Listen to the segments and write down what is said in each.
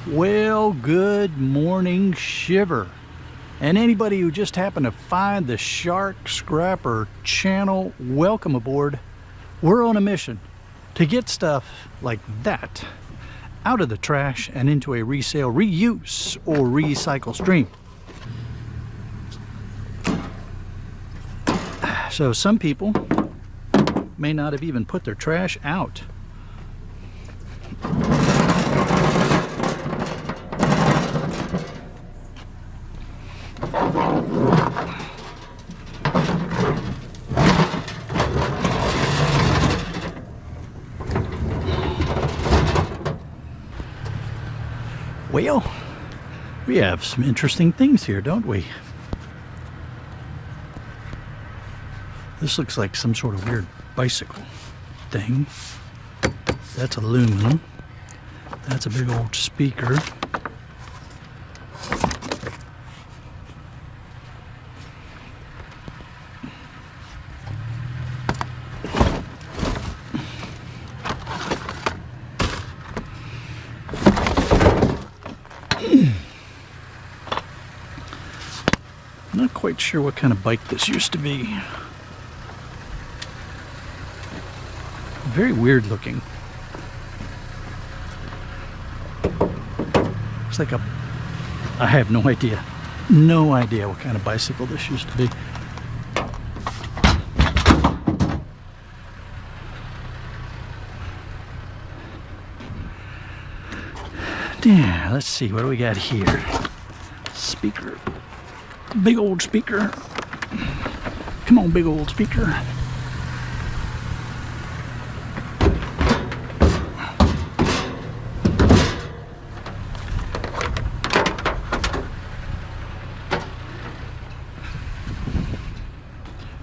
Well, good morning, Shiver. And anybody who just happened to find the Shark Scrapper channel, welcome aboard. We're on a mission to get stuff like that out of the trash and into a resale, reuse, or recycle stream. So some people may not have even put their trash out. Well, we have some interesting things here, don't we? This looks like some sort of weird bicycle thing. That's aluminum. That's a big old speaker. Not quite sure what kind of bike this used to be. Very weird looking. Looks like I have no idea. No idea what kind of bicycle this used to be. Yeah, let's see, what do we got here? Speaker. Big old speaker. Come on, big old speaker.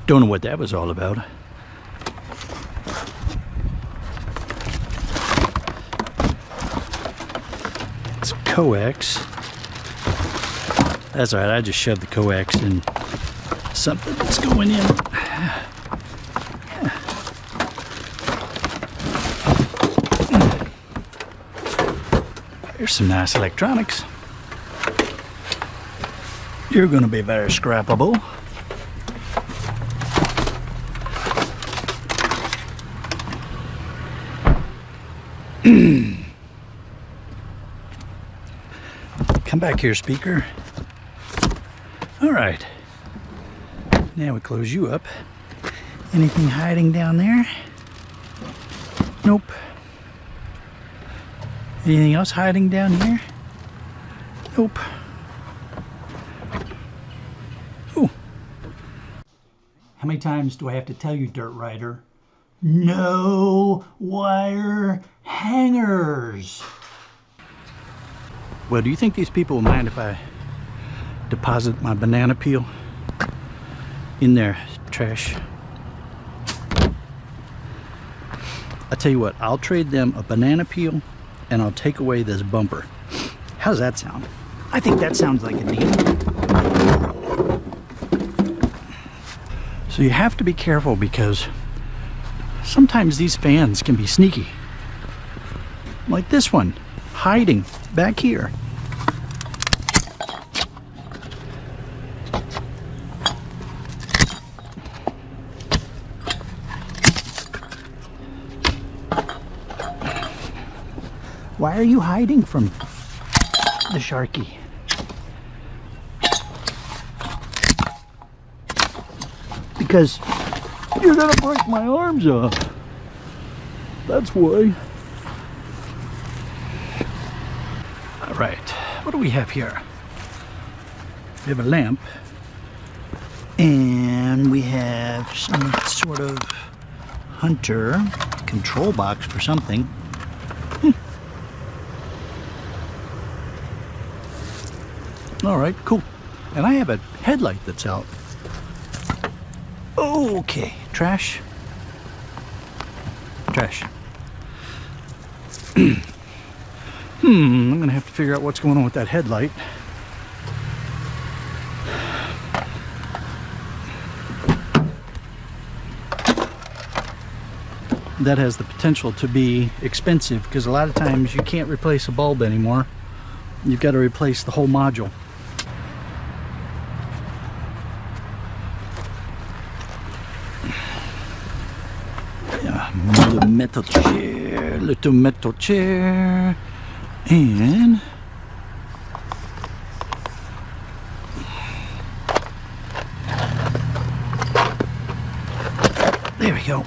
Don't know what that was all about. It's coax. That's all right, I just shoved the coax in something that's going in. Here's some nice electronics. You're going to be very scrappable. Come back here, speaker. All right. Now we close you up. Anything hiding down there? Nope. Anything else hiding down here? Nope. Ooh. How many times do I have to tell you, Dirt Rider? No wire hangers. Well, do you think these people will mind if I deposit my banana peel in their trash? I tell you what, I'll trade them a banana peel and I'll take away this bumper. How's that sound? I think that sounds like a deal. So you have to be careful because sometimes these fans can be sneaky. Like this one, hiding back here. Why are you hiding from the Sharky? Because you're gonna break my arms off. That's why. All right, what do we have here? We have a lamp, and we have some sort of hunter control box for something. All right, cool. And I have a headlight that's out. Okay, trash. Trash. I'm gonna have to figure out what's going on with that headlight. That has the potential to be expensive because a lot of times you can't replace a bulb anymore you've got to replace the whole module. Yeah, little metal chair, and there we go.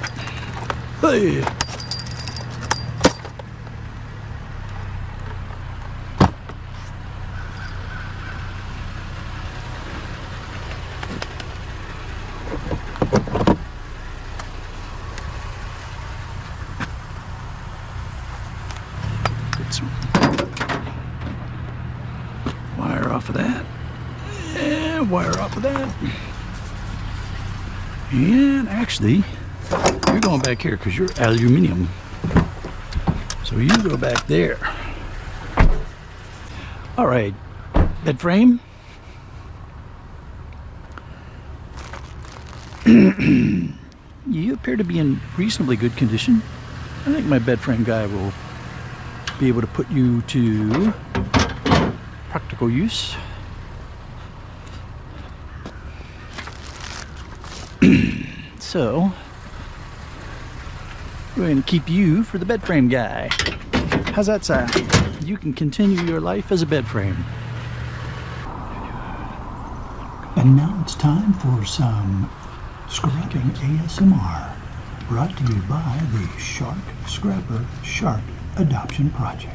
Hey. Wire off of that, and wire off of that, and actually you're going back here because you're aluminum, so you go back there. All right, bed frame. You appear to be in reasonably good condition. I think my bed frame guy will be able to put you to practical use. So we're going to keep you for the bed frame guy. How's that sound? You can continue your life as a bed frame. And now it's time for some scrapping ASMR, brought to you by the Shark Scrapper Shark Adoption Project.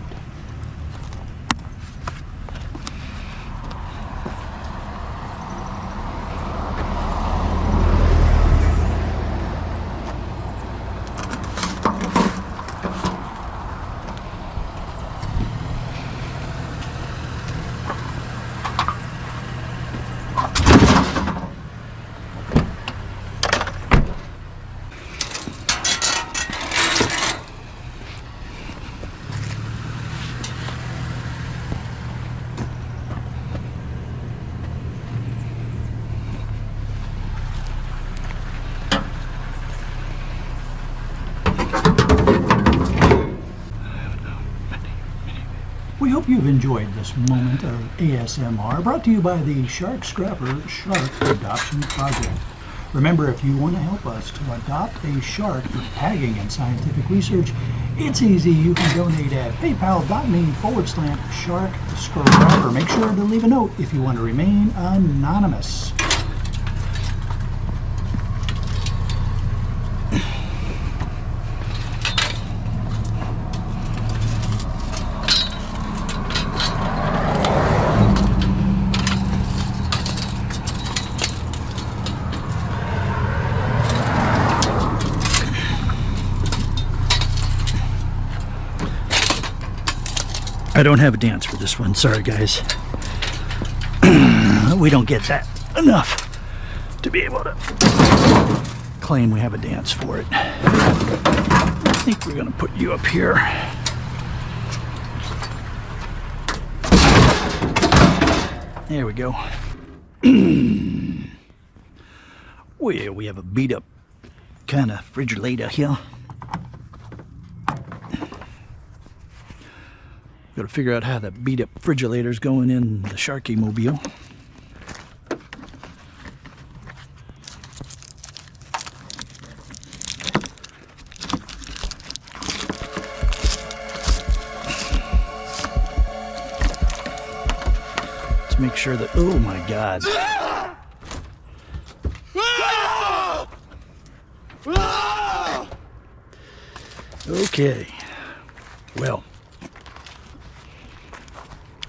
We hope you've enjoyed this moment of ASMR brought to you by the Shark Scrapper Shark Adoption Project. Remember, if you want to help us to adopt a shark for tagging and scientific research, it's easy. You can donate at paypal.me/shark scrapper. Make sure to leave a note if you want to remain anonymous. I don't have a dance for this one, sorry guys. We don't get that enough to be able to claim we have a dance for it. I think we're gonna put you up here. There we go. Well, we have a beat up kind of refrigerator here. Got to figure out how that beat up refrigerator's going in the Sharky mobile. Let's make sure that, oh my God. Okay, well,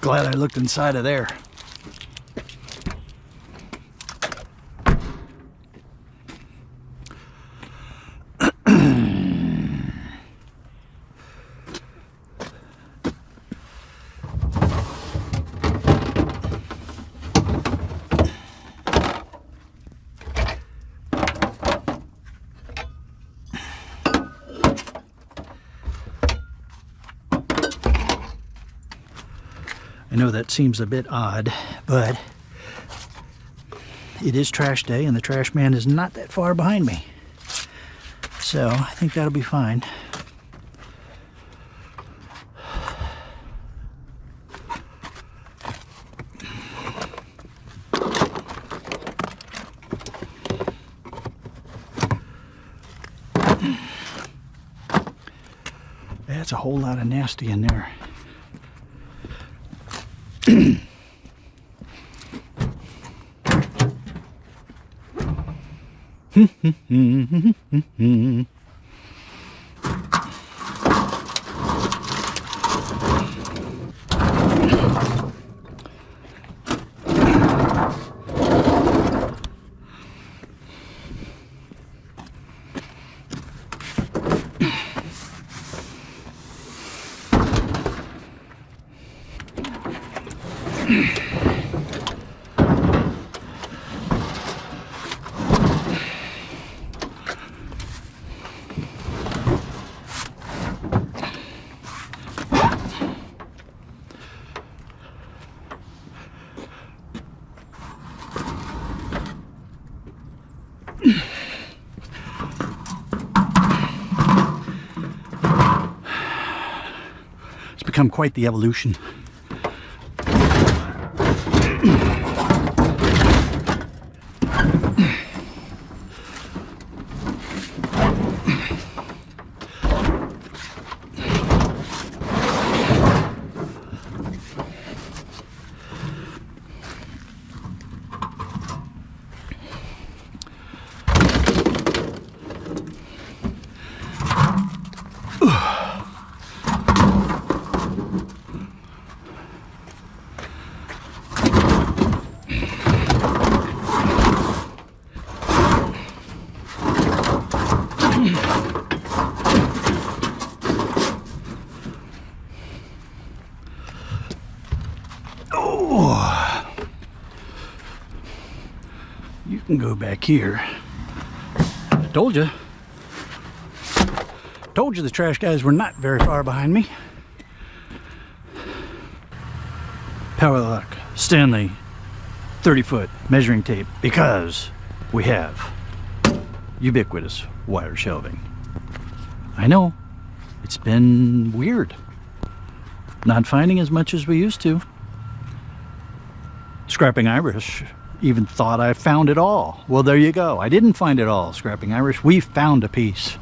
glad I looked inside of there. I know that seems a bit odd, but it is trash day and the trash man is not that far behind me. So I think that'll be fine. That's a whole lot of nasty in there. It's become quite the evolution. You can go back here. Told you the trash guys were not very far behind me. Power lock, Stanley 30-foot measuring tape, because we have ubiquitous wire shelving. I know, it's been weird not finding as much as we used to. Scrapping Irish even thought I found it all. Well, there you go. I didn't find it all, Scrapping Irish. We found a piece.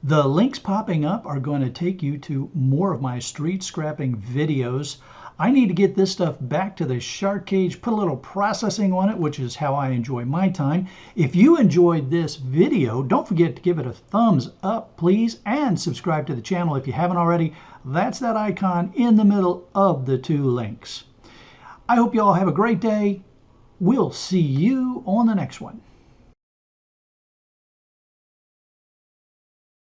The links popping up are going to take you to more of my street scrapping videos. I need to get this stuff back to the shark cage, put a little processing on it, which is how I enjoy my time. If you enjoyed this video, don't forget to give it a thumbs up, please, and subscribe to the channel if you haven't already. That's that icon in the middle of the two links. I hope you all have a great day. We'll see you on the next one.